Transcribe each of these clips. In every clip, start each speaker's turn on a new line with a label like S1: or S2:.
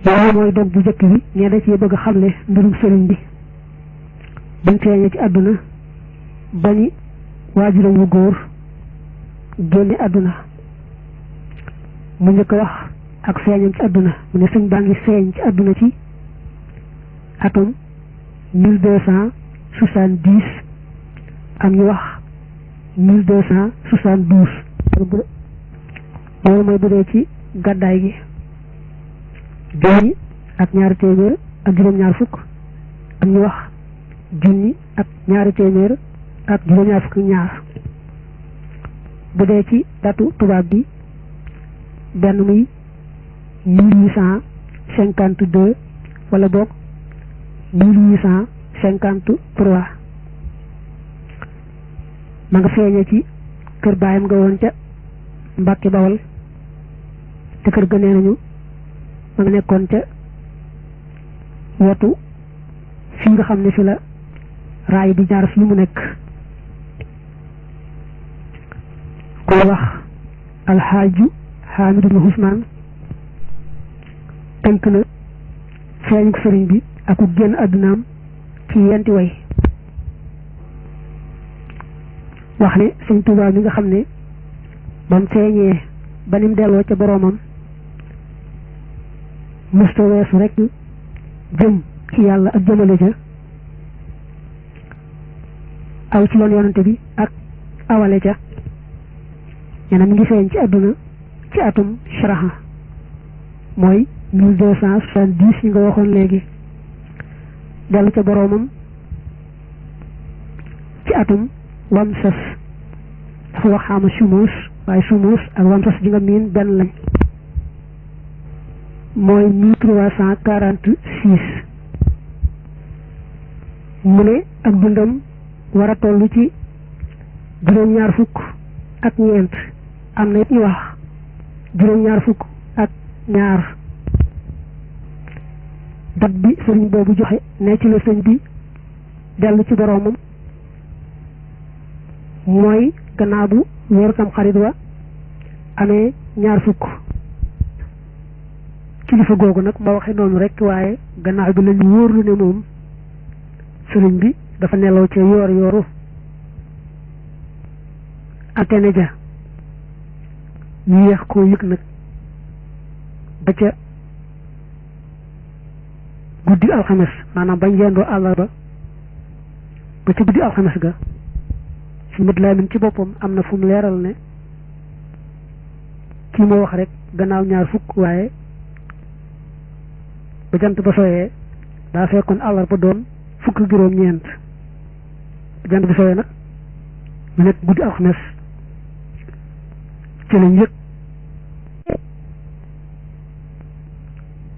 S1: loolu mooy dog bu njëkk bi ñee da cee bëgg a xamle mbirum sëriñ bi bañ feeñee ci àdduna bañi waajuram wu góor génne àdduna mu njëkk wax ak feeñam ci àdduna mu ne sëñ baa ngi feeñ ci àdduna ci atum 1270 am ñu wax 1272 loolu mooy bu dee ci gàddaay gi junni ak ñaari téeméer ak juróom-ñaar fukk am ñu wax junni ak ñaari téeméer ak juróom-ñaar fukk ñaar bu dee ci datu tubaab bi benn muy 1852 wala boog 1853 ma nga feeñe ci kër baayam nga woon ca Mbàkke Bawol te kër ga nee nañu ma nga nekkoon ca wetu fi nga xam ne fi la raay di jaar fii mu nekk koy wax alxaaju Xaamidu ibnu Usmaan tënk na feeñu sëriñ bi ak ku génn àddunaam ci yenti way wax ne sëñ Tuubaa mi nga xam ne bam feeñee ba nim delloo ca boroomam mësta weesu rek jëm ci yàlla ak jëmale ca aw ci yoon yonante bi ak awale ca ñeneen mi ngi feeñ ci àdduna ci atum sharaha mooy 1270 yi nga waxoon léegi dellu ca boroomam ci atum wamsas dafa wax xaama sumuus waaye sumuus ak wamsas ji nga miin benn lañ mooy 1346 mu ne ak dundam war a toll ci juróom-ñaar fukk ak ñeent am na it ñu wax juróom-ñaar fukk ak ñaar dat bi sëriñ boobu joxe ne ci la sëñ bi dellu ci boroomam mooy gannaaw bu weeru tam xarit wa amee ñaar fukk kilifa googu nag ma waxe noonu rek waaye gannaaw bi lañu wóorlu ne moom sëriñ bi dafa nelaw ca yoor yooru antenne ja ñu yeex koo yëg nag ba ca guddi alxames maanaam bañ yendoo àllarba ba ca guddi alxames ga si mët laamin ci boppam am na fu mu leeral ne kii moo wax rek gannaaw ñaar fukk waaye ba jant ba soyee daa fekkoon àllarba doon fukk juróom-ñeent ba jant ba soyee nag mu nekk guddi alxames ci lañ yëg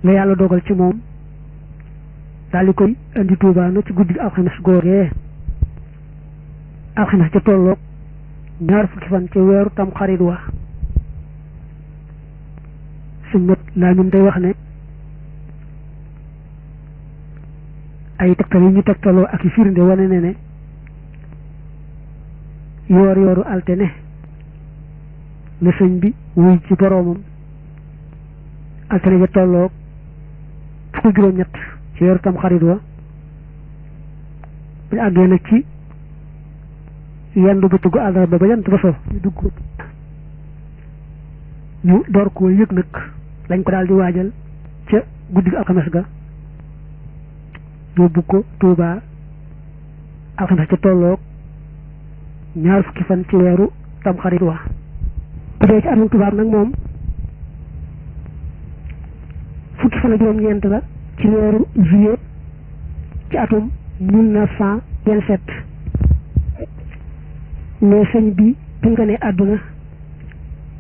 S1: la yàlla dogal ci moom daal di koy indi Tuubaa na ci guddi alxames googee alxames ca tolloog ñaar fukki fan ci weeru tam xarit wa suñ mët laa ñun day wax ne ay tegtal yi ñu tegtaloo ak i firnde wane ne yoor yooru altine la sëñ bi wuy ci boroomam altine ja tolloog fukki juróom-ñett ci weeru tam xarit wa bu ñu àggee nag ci yendu ba tugg àllarba ba jant ba so ñu dugg ñu door koo yëg nag lañ ko daal di waajal ca guddi alxames ga yóbbu ko Tuubaa alxames ca tolloog ñaar fukki fan ci weeru tamxarit wa bu dee ci atum tubaab nag moom fukki fan ak juróom-ñeent la ci weeru juillet ci atum 1927 ne sëñ bi nga ne àdduna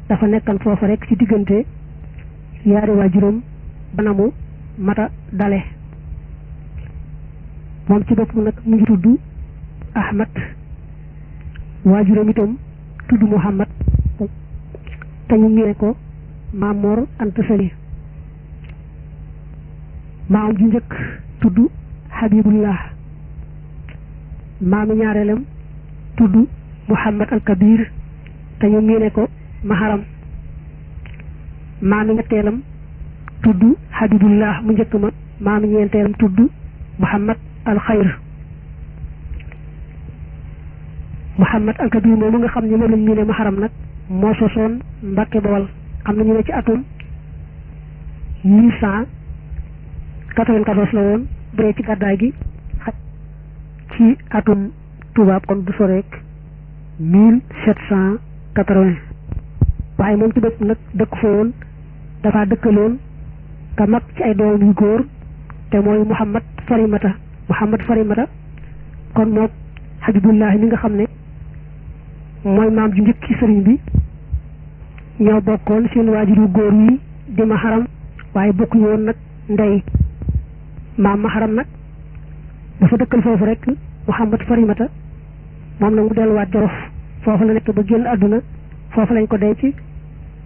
S1: dafa nekkan foofa rek ci diggante yaari waajuram banamu mata dale moom ci bopp nag mu ngi tudd Ahmad waajuram itam tudd Muhammad te ñu miine ko Maam Mor Anta Sali maam ju njëkk tudd Habibullah maami ñaareelam tudd Muhammad al Kabir te ñu miine ko Maharam maami ñetteelam tudd Habibullah mu njëkk ma maam ñeenteelam tudd Muhammad al Xayr. Muhammad al Kabir moomu nga xam ne moom lañ ñu ne Muharram nag moo sosoon Mbàkke Bawal am na ñu ne ci atum 1194 la woon bu dee ci gàddaay gi ci atum tubaab kon du soreek 1780 waaye moom ci dëkk nag dëkk fa woon dafa dëkkaloon ka mag ci ay doom yu góor te mooy Muhammad Farimata kon moom Habibullah mi nga xam ne mooy maam ju njëkk ci sëriñ bi ñoo bokkoon seen waajuru góor yi di Muharram waaye bokkuñu woon nag ndey maam Muharram nag dafa dëkkal foofu rek Muhammad Farimata moom nag mu delluwaat Jolof foofu la nekk ba génn àdduna foofu lañ ko denc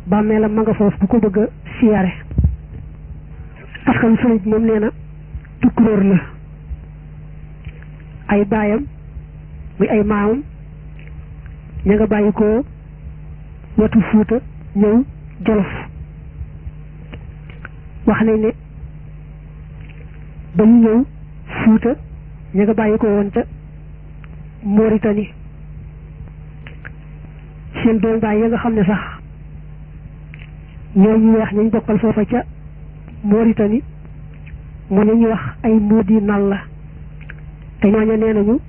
S1: bàmmeelam ma nga foofu bu ko bëgg a siyaare. askan sëriñ bi moom nee na tukkuróor la ay baayam muy ay maamam ña nga bàyyi ko wetu Fuuta ñëw Jolof wax nañ ne ba ñu ñëw Fuuta ña nga bàyyi ko woon ca Mauritanie seen doom baay ya nga xam ne sax ñoo ñu weex ñu bokkal foofa ca Mauritanie mu ñu wax ay Moodi nal la te ñooña nee nañu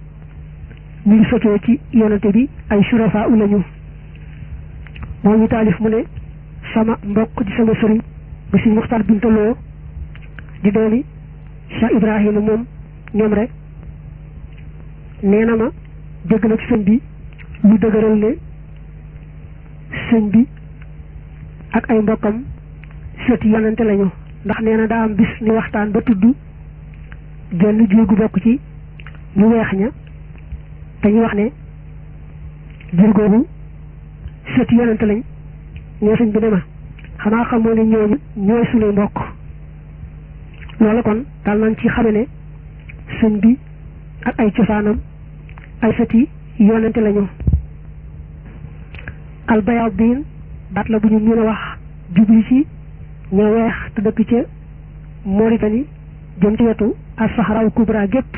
S1: ñu ngi sotoo ci yonante bi ay surafa u lañu moo ñu taalif mu ne sama mbokk di sama sëriñ ba si Muxtaar Bintaloo di dooni Cheikh Ibrahima moom ñoom rek nee na ma dégg na ci sëñ bi lu dëgëral ne sëñ bi ak ay mbokkam sëti yonante lañu ndax nee na daa am bis ni waxtaan ba tudd genn jiw gu bokk ci ñu weex ña te ñu wax ne jiw googu sëti yonante lañ ñoo sëñ bi ne ma xanaa xamoo ne ñooñu ñooy suñuy mbokk loolu kon daal nañ ci xame ne sëñ bi ak ay cosaanam ay sëti yonante lañu. albayaadin baat la bu ñu mën a wax jubli ci ñoo weex te dëkk ca Mauritanie jëm ci wetu as-Sahara al-Kubra gépp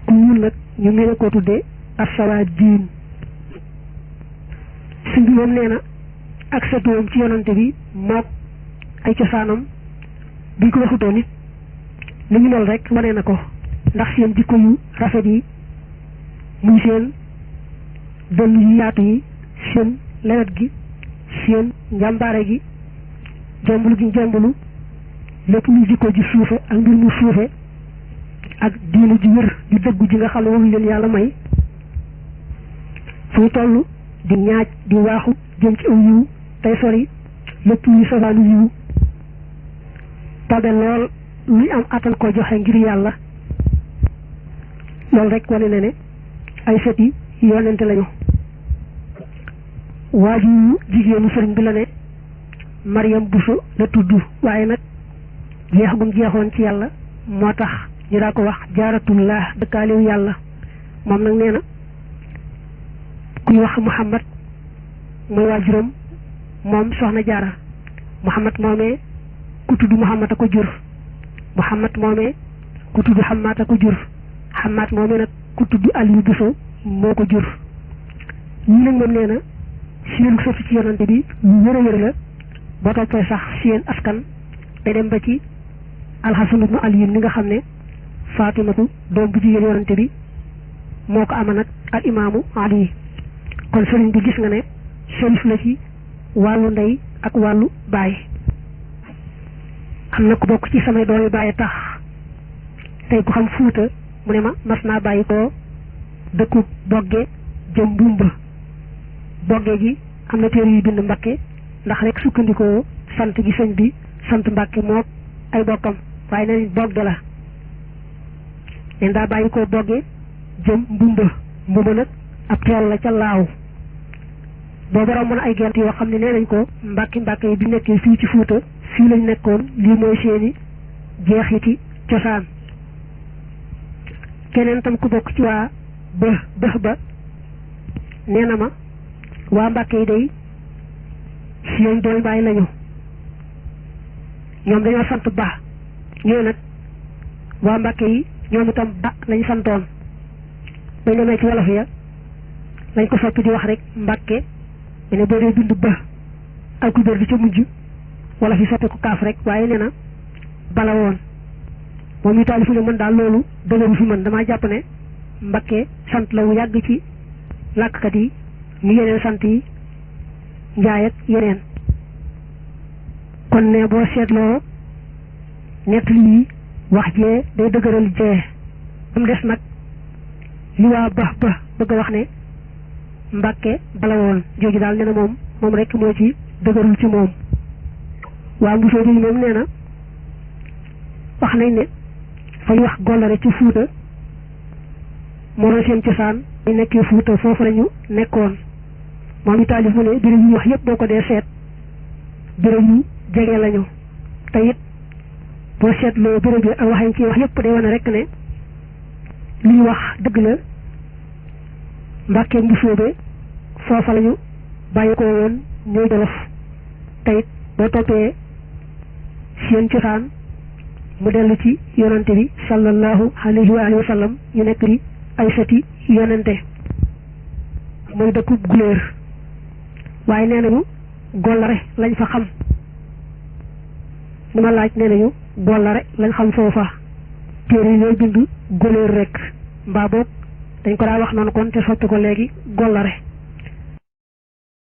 S1: ku ñuul nag ñu mën a koo tuddee as-Sawaadin. sëñ bi moom nee na ak sëtoom ci yonante bi mook ay cosaanam biñ ko waxutoo nit li ñu mel rek wane na ko ndax seen jikko yu rafet yi muy seen dënn yu yaatu yi seen lewet gi seen njàmbaare gi jombulu gi jombulu lépp luy jikko ji suufe ak mbir mu suufe ak diine ji wér di dëggu ji nga xam ne moom leen yàlla may fu ñu toll di ñaaj di waaxu jëm ci aw yiw tey sori lépp luy sosaanu yiw tabe lool luy am attan ko joxe ngir yàlla loolu rek wane na ne ay sët yi yonente lañu. waajur jigéenu sëriñ bi la ne Mariam Bousso la tudd waaye nag jeex gum jeexoon ci yàlla moo tax ñu daa ko wax jaaratullah dëkkaaliw yàlla moom nag nee na kuy wax Muhammad mooy waajuram moom soxna jaara Muhammad moomee ku tudd Muhammad a ko jur Muhammad moomee ku tudd Hammaat a ko jur Hammaat moomee nag ku tudd Aliou Bousso moo ko jur ñii nag moom nee na seen sotti ci yonante bi lu wér a wér la boo toppee sax seen askan te dem ba ci Alxasan ibnu Ali mi nga xam ne Faatimatu doom bu jigéen yonante bi moo ko ama nag al imaamu Ali kon sëriñ bi gis nga ne sërif la ci wàllu ndey ak wàllu baay. am na ku bokk ci samay doomi baay tax tey ku xam Fuuta mu ne ma mas naa bàyyi ko dëkku Bogge jëm Mbumba Bogge gi am na téere yu bind Mbakke ndax rek sukkandikoo sant gi sëñ bi sant Mbakke mook ay bokkam waaye nee nañ Bogge la leen daa bàyyi ko Bogge jëm Mbumba nag ab tool la ca laaw boobu romb na ay gent yoo xam ne nee nañ ko Mbàkke yi bi nekkee fii ci Fuuta fii lañ nekkoon lii mooy seeni jeexiti cosaan. keneen tam ku bokk ci waa ba nee na ma waa Mbàkke yi day seen doom baay lañu ñoom dañoo sant ba ñooy nag waa Mbàkke yi ñoom itam ba lañu santoon bañ demee ci wolof ya lañ ko soppi di wax rek Mbàkke ne boo dee bind ba alkubeer bi ca mujj wolof yi soppi ko kaaf rek waaye nee na bala woon moom i taalifu ne mën daal loolu dëgëru fi mën damaa jàpp ne Mbàkke sant la wu yàgg ci làkkat yi ñu yeneen sant yi njaay ak yeneen kon ne boo seetloo nett lii wax jee day dëgëral jee am des nag li waa ba bëgg a wax ne Mbàkke bala woon jooju daal nee na moom rek moo ci dëgërul ci moom waa mbusoo bi moom nee na wax nañ ne fay wax gollare ci Fuuta moo doon seen cosaan ñu nekkee Fuuta foofu lañu nekkoon moom i taalif mu ne béréb yi wax yëpp boo ko dee seet béréb yu jege lañu te it boo seetloo béréb yi ak wax yi ci wax yëpp day wane rek ne li ñu wax dëgg la Mbàkke Mbusoobe foofa lañu bàyyi ko woon ñooy Jolof te it boo toppee seen cosaan mu dellu ci yonante bi sallallahu alayhi wa sallam ñu nekk di ay sëti yonante mooy dëkku Guleer waaye nee nañu gollare lañ fa xam ni ma laaj nee nañu gollare lañ xam foofa téere yi ñooy bind Guleer rek mbaa boog dañ ko daa wax noonu kon te soppi ko léegi gollare